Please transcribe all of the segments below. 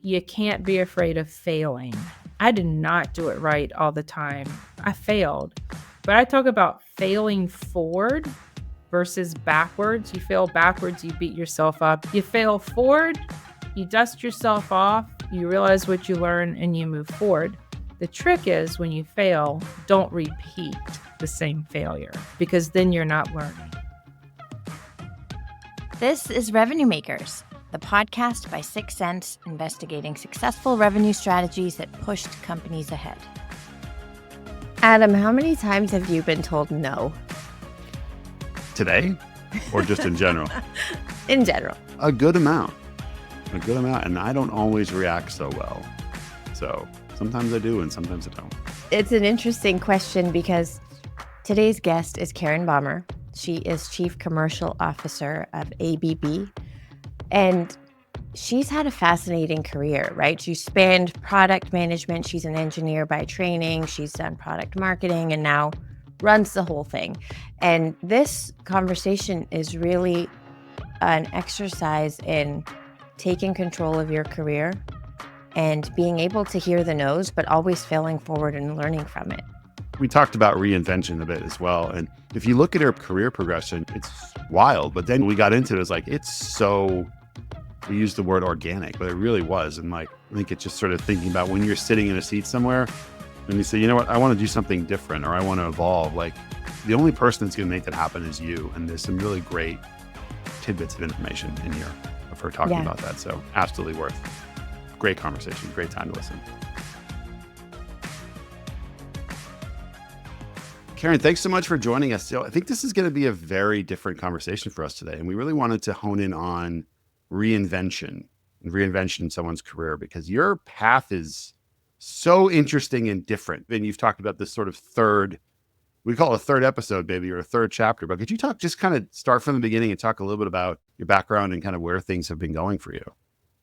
You can't be afraid of failing. I did not do it right all the time. I failed. But I talk about failing forward versus backwards. You fail backwards, you beat yourself up. You fail forward, you dust yourself off, you realize what you learn, and you move forward. The trick is when you fail, don't repeat the same failure because then you're not learning. This is Revenue Makers, the podcast by 6 Sense investigating successful revenue strategies that pushed companies ahead. Adam, how many times have you been told no? Today? Or just in general? In general. A good amount. And I don't always react so well. So sometimes I do and sometimes I don't. It's an interesting question because today's guest is Karen Baumer. She is Chief Commercial Officer of ABB. And she's had a fascinating career, right? She spanned product management. She's an engineer by training. She's done product marketing and now runs the whole thing. And this conversation is really an exercise in taking control of your career and being able to hear the no's, but always failing forward and learning from it. We talked about reinvention a bit as well. And if you look at her career progression, it's wild. But then we got into it, we used the word organic, but it really was. And I think it's just sort of thinking about when you're sitting in a seat somewhere and you say, you know what, I want to do something different or I want to evolve. The only person that's going to make that happen is you. And there's some really great tidbits of information in here of her talking about that. So absolutely worth great conversation, great time to listen. Karen, thanks so much for joining us. So I think this is going to be a very different conversation for us today. And we really wanted to hone in on reinvention in someone's career, because your path is so interesting and different. And you've talked about this sort of we call it a third episode, maybe, or a third chapter. But could you just kind of start from the beginning and talk a little bit about your background and kind of where things have been going for you?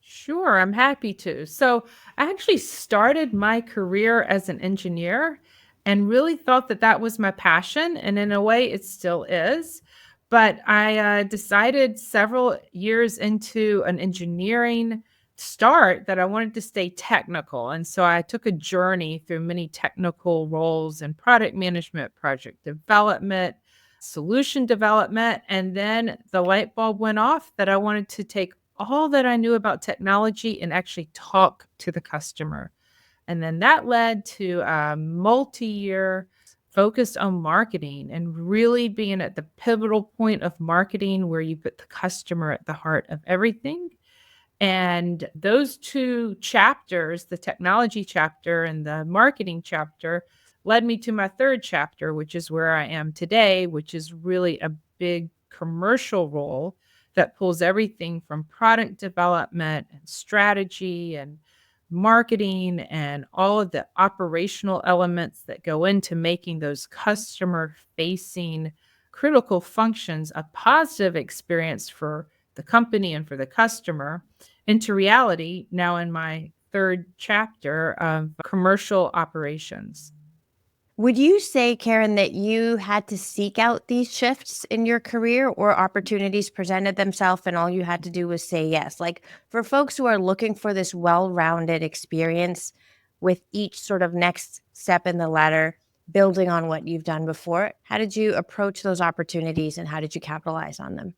Sure, I'm happy to. So I actually started my career as an engineer and really thought that was my passion. And in a way, it still is. But I decided several years into an engineering start that I wanted to stay technical. And so I took a journey through many technical roles in product management, project development, solution development. And then the light bulb went off that I wanted to take all that I knew about technology and actually talk to the customer. And then that led to a multi-year focused on marketing and really being at the pivotal point of marketing where you put the customer at the heart of everything. And those two chapters, the technology chapter and the marketing chapter, led me to my third chapter, which is where I am today, which is really a big commercial role that pulls everything from product development and strategy and marketing and all of the operational elements that go into making those customer-facing critical functions a positive experience for the company and for the customer into reality now in my third chapter of commercial operations. Would you say, Karen, that you had to seek out these shifts in your career or opportunities presented themselves and all you had to do was say yes? For folks who are looking for this well-rounded experience with each sort of next step in the ladder, building on what you've done before, how did you approach those opportunities and how did you capitalize on them?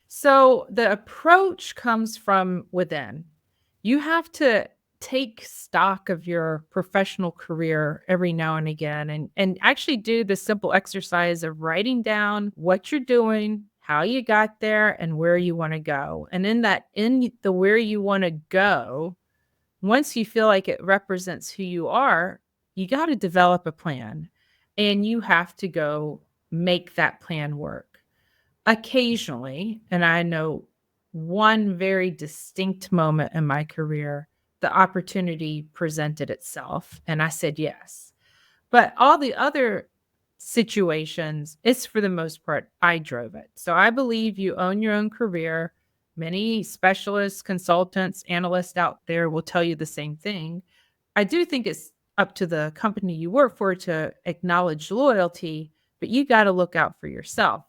So the approach comes from within. You have to take stock of your professional career every now and again and actually do the simple exercise of writing down what you're doing, how you got there, and where you want to go. And in the where you want to go, once you feel like it represents who you are, you got to develop a plan and you have to go make that plan work. Occasionally, and I know one very distinct moment in my career, the opportunity presented itself and I said yes. But all the other situations, it's for the most part, I drove it. So I believe you own your own career. Many specialists, consultants, analysts out there will tell you the same thing. I do think it's up to the company you work for to acknowledge loyalty, but you got to look out for yourself.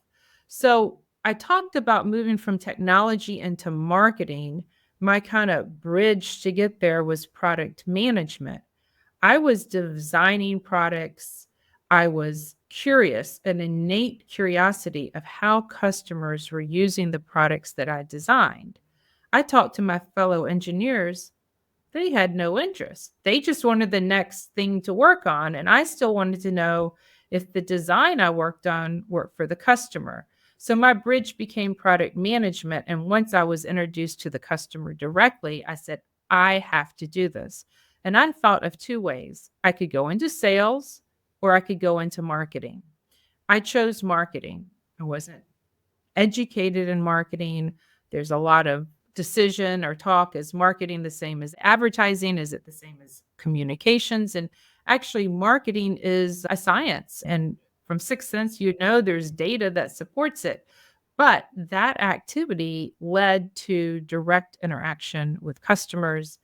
So I talked about moving from technology into marketing my kind of bridge to get there was product management. I was designing products. I was curious, an innate curiosity of how customers were using the products that I designed. I talked to my fellow engineers. They had no interest. They just wanted the next thing to work on. And I still wanted to know if the design I worked on worked for the customer. So my bridge became product management. And once I was introduced to the customer directly, I said, I have to do this. And I thought of two ways: I could go into sales or I could go into marketing. I chose marketing. I wasn't educated in marketing. There's a lot of decision or talk. Is marketing the same as advertising? Is it the same as communications? And actually, marketing is a science. And from Sixth Sense, you know there's data that supports it. But that activity led to direct interaction with customers.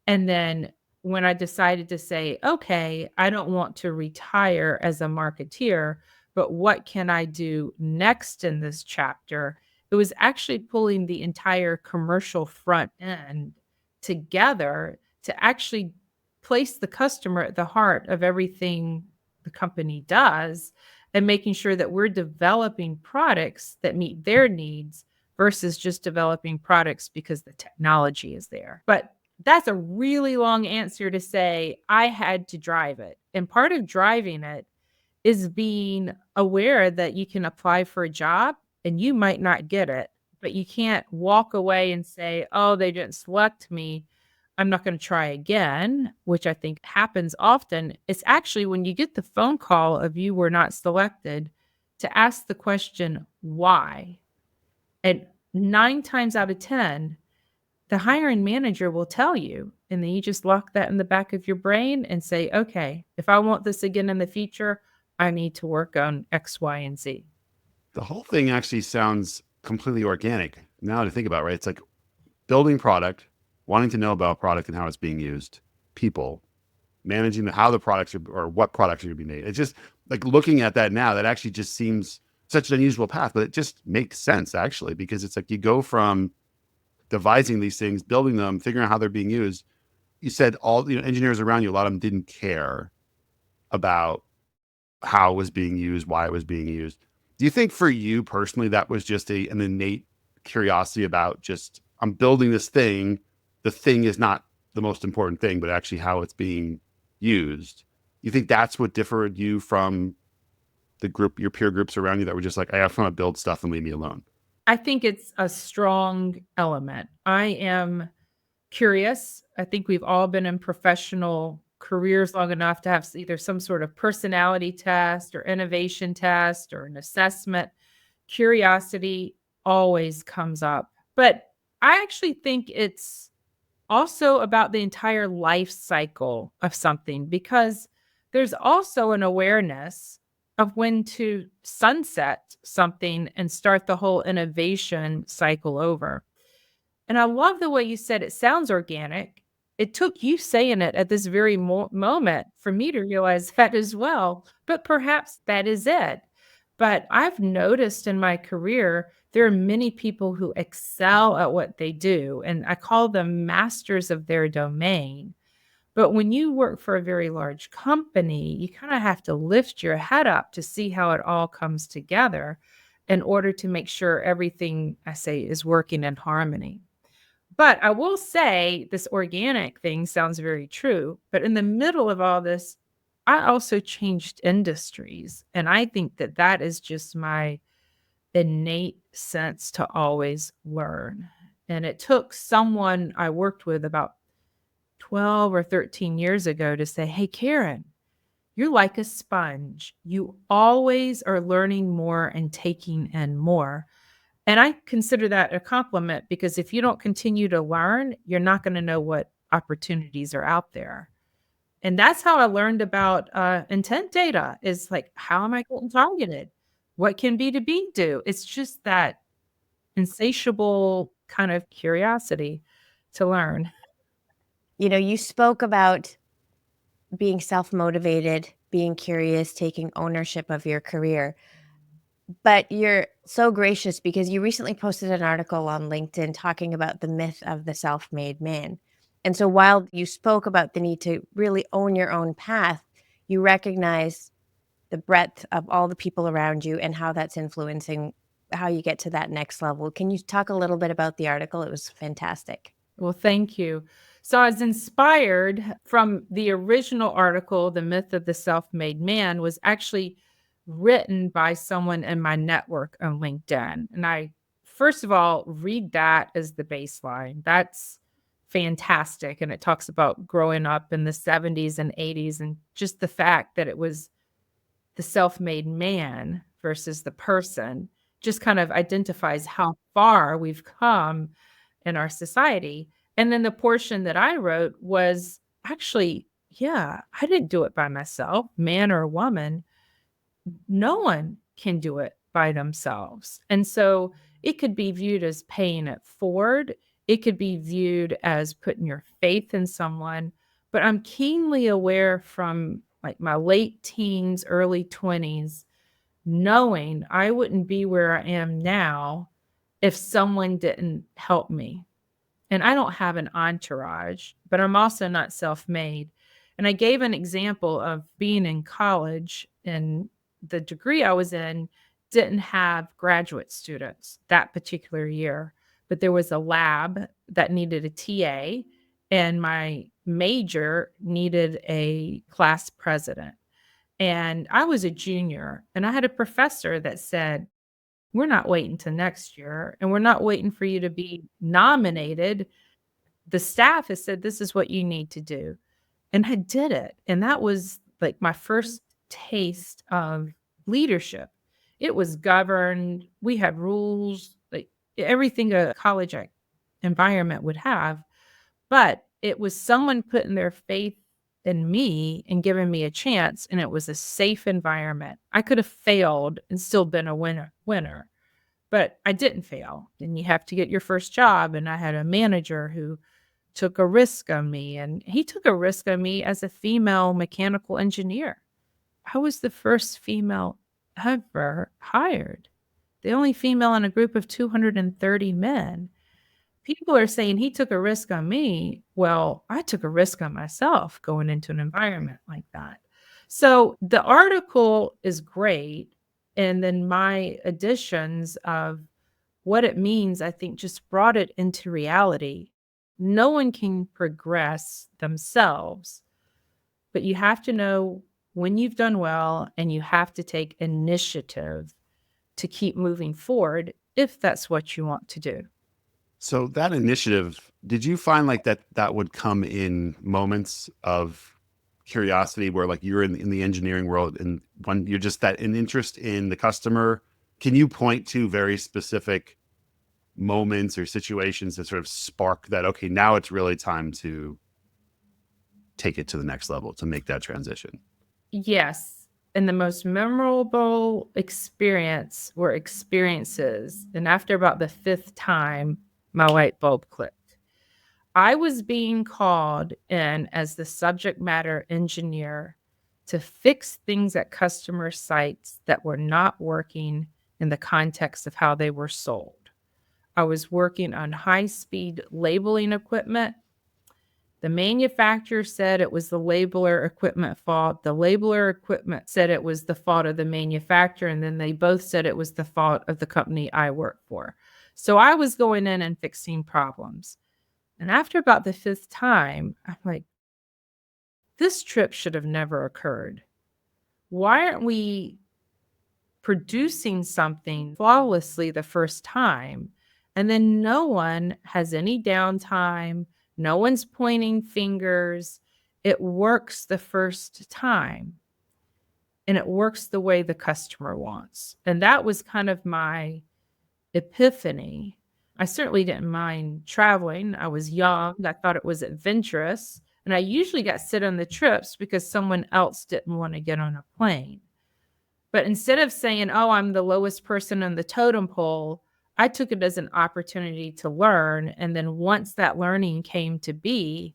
And then when I decided to say, okay, I don't want to retire as a marketeer, but what can I do next in this chapter? It was actually pulling the entire commercial front end together to actually place the customer at the heart of everything the company does, and making sure that we're developing products that meet their needs versus just developing products because the technology is there. But that's a really long answer to say I had to drive it. And part of driving it is being aware that you can apply for a job and you might not get it, but you can't walk away and say, oh, they didn't select me, I'm not going to try again, which I think happens often. It's actually when you get the phone call of you were not selected, to ask the question, why? And 9 times out of 10, the hiring manager will tell you. And then you just lock that in the back of your brain and say, okay, if I want this again in the future, I need to work on X, Y, and Z. The whole thing actually sounds completely organic now to think about, right? It's like building product, wanting to know about product and how it's being used, people, managing how the products are or what products are going to be made. It's just like looking at that now, that actually just seems such an unusual path, but it just makes sense actually, because it's like you go from devising these things, building them, figuring out how they're being used. You said all, engineers around you, a lot of them didn't care about how it was being used, why it was being used. Do you think for you personally, that was just an innate curiosity about just, I'm building this thing. The thing is not the most important thing, but actually how it's being used. You think that's what differed you from the group, your peer groups around you that were just like, I just want to build stuff and leave me alone? I think it's a strong element. I am curious. I think we've all been in professional careers long enough to have either some sort of personality test or innovation test or an assessment. Curiosity always comes up. But I actually think it's also about the entire life cycle of something, because there's also an awareness of when to sunset something and start the whole innovation cycle over. And I love the way you said it sounds organic. It took you saying it at this very moment for me to realize that as well. But perhaps that is it. But I've noticed in my career, there are many people who excel at what they do, and I call them masters of their domain. But when you work for a very large company, you kind of have to lift your head up to see how it all comes together in order to make sure everything I say is working in harmony. But I will say this organic thing sounds very true. But in the middle of all this, I also changed industries. And I think that that is just my innate sense to always learn. And it took someone I worked with about 12 or 13 years ago to say, hey, Karen, you're like a sponge. You always are learning more and taking in more. And I consider that a compliment, because if you don't continue to learn, you're not going to know what opportunities are out there. And that's how I learned about intent data, is like, how am I getting targeted? What can B2B do? It's just that insatiable kind of curiosity to learn. You spoke about being self motivated, being curious, taking ownership of your career. But you're so gracious because you recently posted an article on LinkedIn talking about the myth of the self-made man. And so while you spoke about the need to really own your own path, you recognize the breadth of all the people around you and how that's influencing how you get to that next level. Can you talk a little bit about the article? It was fantastic. Well, thank you. So I was inspired from the original article, The Myth of the Self-Made Man was actually written by someone in my network on LinkedIn. And I, first of all, read that as the baseline. That's fantastic. And it talks about growing up in the 70s and 80s and just the fact that it was the self-made man versus the person just kind of identifies how far we've come in our society. And then the portion that I wrote was actually, yeah, I didn't do it by myself, man or woman. No one can do it by themselves. And so it could be viewed as paying it forward. It could be viewed as putting your faith in someone. But I'm keenly aware from like my late teens, early 20s, knowing I wouldn't be where I am now if someone didn't help me. And I don't have an entourage, but I'm also not self-made. And I gave an example of being in college, and the degree I was in didn't have graduate students that particular year, but there was a lab that needed a TA, and my major needed a class president. And I was a junior, and I had a professor that said, "We're not waiting till next year, and we're not waiting for you to be nominated. The staff has said this is what you need to do." And I did it. And that was like my first taste of leadership. It was governed. We had rules, like everything a college environment would have. But it was someone putting their faith in me and giving me a chance. And it was a safe environment. I could have failed and still been a winner. But I didn't fail. And you have to get your first job. And I had a manager who took a risk on me, and he took a risk on me as a female mechanical engineer. I was the first female ever hired, the only female in a group of 230 men. People are saying he took a risk on me. Well, I took a risk on myself going into an environment like that. So the article is great. And then my additions of what it means, I think, just brought it into reality. No one can progress themselves, but you have to know when you've done well, and you have to take initiative to keep moving forward if that's what you want to do. So that initiative, did you find like that would come in moments of curiosity where like you're in the engineering world and when you're just that an interest in the customer? Can you point to very specific moments or situations that sort of spark that, okay, now it's really time to take it to the next level, to make that transition? Yes. And the most memorable experience were experiences. And after about the fifth time, my light bulb clicked. I was being called in as the subject matter engineer to fix things at customer sites that were not working in the context of how they were sold. I was working on high speed labeling equipment. The manufacturer said it was the labeler equipment fault. The labeler equipment said it was the fault of the manufacturer. And then they both said it was the fault of the company I work for. So I was going in and fixing problems. And after about the fifth time, I'm like, this trip should have never occurred. Why aren't we producing something flawlessly the first time? And then no one has any downtime. No one's pointing fingers. It works the first time, and it works the way the customer wants. And that was kind of my epiphany. I certainly didn't mind traveling. I was young. I thought it was adventurous. And I usually got sit on the trips because someone else didn't want to get on a plane. But instead of saying, oh, I'm the lowest person on the totem pole, I took it as an opportunity to learn. And then once that learning came to be,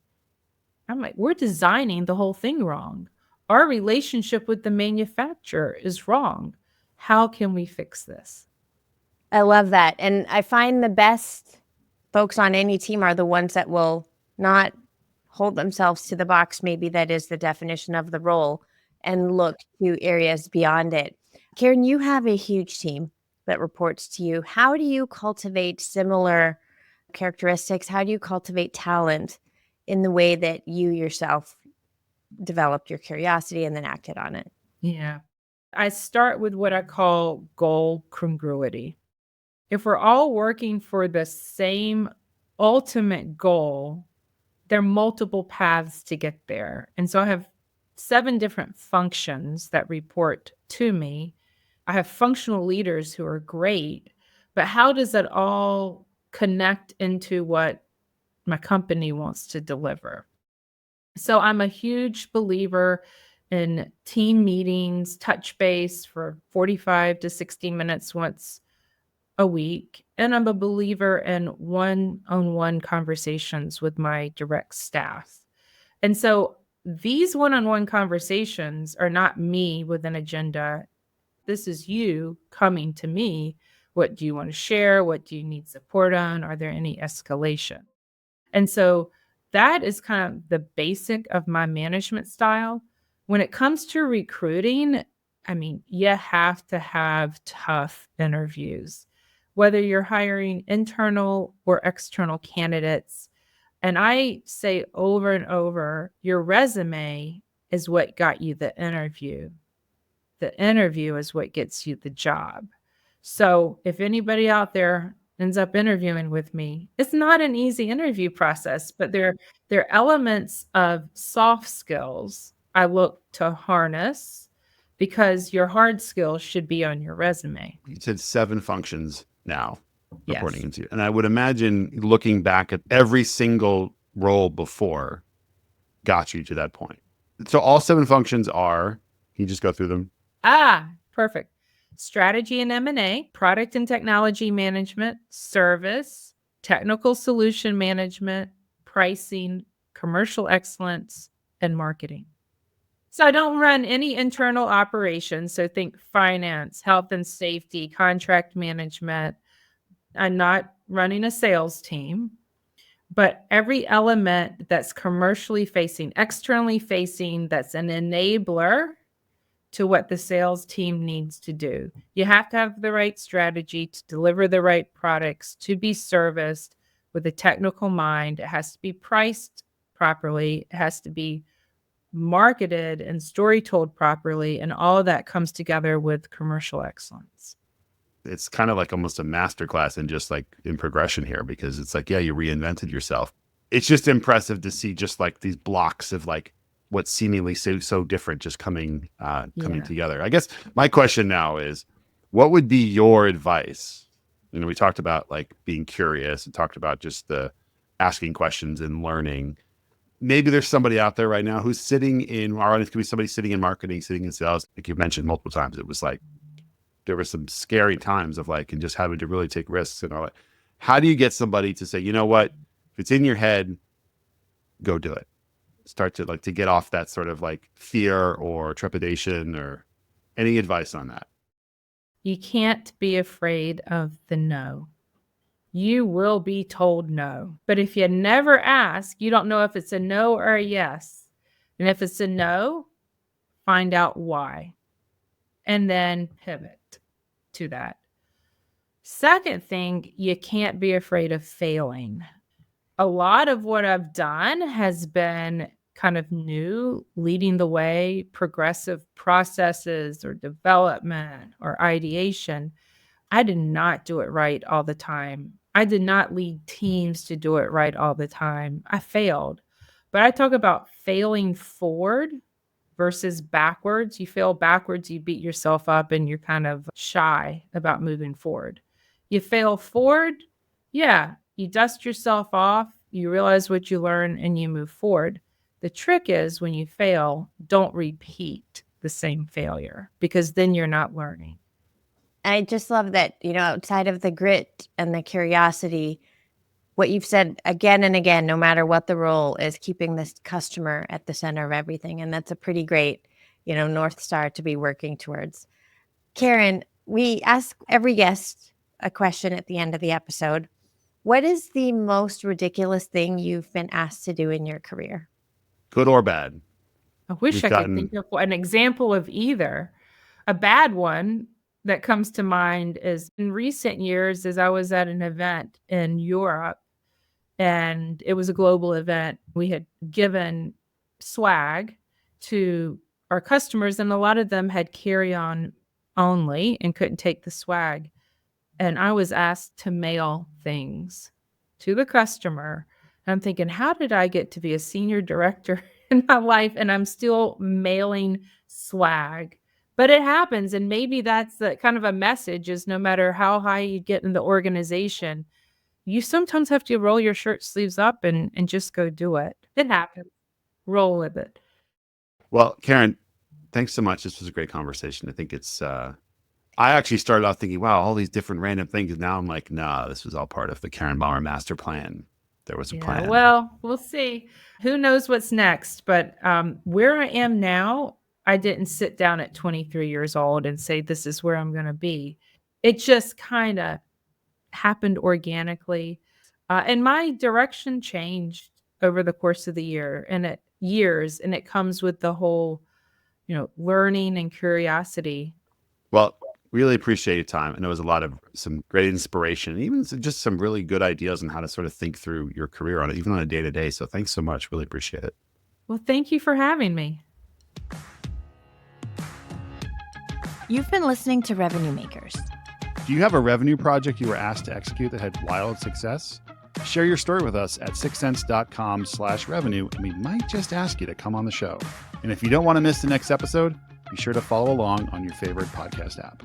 I'm like, we're designing the whole thing wrong. Our relationship with the manufacturer is wrong. How can we fix this? I love that. And I find the best folks on any team are the ones that will not hold themselves to the box. Maybe that is the definition of the role, and look to areas beyond it. Karen, you have a huge team that reports to you. How do you cultivate similar characteristics? How do you cultivate talent in the way that you yourself developed your curiosity and then acted on it? Yeah. I start with what I call goal congruity. If we're all working for the same ultimate goal, there are multiple paths to get there. And so I have 7 different functions that report to me. I have functional leaders who are great, but how does it all connect into what my company wants to deliver? So I'm a huge believer in team meetings, touch base for 45 to 60 minutes once a week. And I'm a believer in one-on-one conversations with my direct staff. And so these one-on-one conversations are not me with an agenda. This is you coming to me. What do you want to share? What do you need support on? Are there any escalation? And so that is kind of the basic of my management style. When it comes to recruiting, I mean, you have to have tough interviews, whether you're hiring internal or external candidates. And I say over and over, your resume is what got you the interview. The interview is what gets you the job. So if anybody out there ends up interviewing with me, it's not an easy interview process, but there are elements of soft skills I look to harness because your hard skills should be on your resume. You said 7 functions now reporting Yes. into you. And I would imagine looking back at every single role before got you to that point. So all 7 functions are, can you just go through them? Perfect. Strategy and M&A, product and technology management, service, technical solution management, pricing, commercial excellence, and marketing. So I don't run any internal operations. So think finance, health and safety, contract management. I'm not running a sales team, but every element that's commercially facing, externally facing, that's an enabler to what the sales team needs to do. You have to have the right strategy to deliver the right products, to be serviced with a technical mind. It has to be priced properly. It has to be marketed and story told properly. And all of that comes together with commercial excellence. It's kind of like almost a masterclass in just like in progression here, because it's like, yeah, you reinvented yourself. It's just impressive to see just like these blocks of like what seemingly so different just coming together. I guess my question now is, what would be your advice? You know, we talked about like being curious and talked about just the asking questions and learning. Maybe there's somebody out there right now who's sitting in our audience, could be somebody sitting in marketing, sitting in sales. Like you've mentioned multiple times, it was like there were some scary times of like, and just having to really take risks and all that. How do you get somebody to say, you know what, if it's in your head, go do it? Start to like to get off that sort of like fear or trepidation, or any advice on that? You can't be afraid of the no. You will be told no. But if you never ask, you don't know if it's a no or a yes. And if it's a no, find out why and then pivot to that. Second thing, you can't be afraid of failing. A lot of what I've done has been kind of new, leading the way, progressive processes or development or ideation. I did not do it right all the time. I did not lead teams to do it right all the time. I failed. But I talk about failing forward versus backwards. You fail backwards, you beat yourself up and you're kind of shy about moving forward. You fail forward, yeah, you dust yourself off, you realize what you learn, and you move forward. The trick is when you fail, don't repeat the same failure because then you're not learning. I just love that, outside of the grit and the curiosity, what you've said again and again, no matter what the role, is keeping this customer at the center of everything. And that's a pretty great, North Star to be working towards. Karen, we ask every guest a question at the end of the episode. What is the most ridiculous thing you've been asked to do in your career? Good or bad? I wish We've I could gotten, think of an example of either. A bad one that comes to mind is in recent years, as I was at an event in Europe, and it was a global event. We had given swag to our customers, and a lot of them had carry on only and couldn't take the swag. And I was asked to mail things to the customer. And I'm thinking, how did I get to be a senior director in my life and I'm still mailing swag? But it happens. And maybe that's the kind of a message is no matter how high you get in the organization, you sometimes have to roll your shirt sleeves up and just go do it. It happens. Roll with it. well, Karen, thanks so much. This was a great conversation. I think I actually started off thinking, wow, all these different random things. Now I'm like, nah, this was all part of the Karen Baumer master plan. There was a Yeah, plan. well, we'll see. Who knows what's next? But where I am now, I didn't sit down at 23 years old and say, this is where I'm going to be. It just kind of happened organically. And my direction changed over the course of the years, and it comes with the whole, learning and curiosity. Well, really appreciate your time. And it was a lot of some great inspiration, and even just some really good ideas on how to sort of think through your career on it, even on a day to day. So thanks so much. Really appreciate it. Well, thank you for having me. You've been listening to Revenue Makers. Do you have a revenue project you were asked to execute that had wild success? Share your story with us at sixcents.com/revenue, and we might just ask you to come on the show. And if you don't want to miss the next episode, be sure to follow along on your favorite podcast app.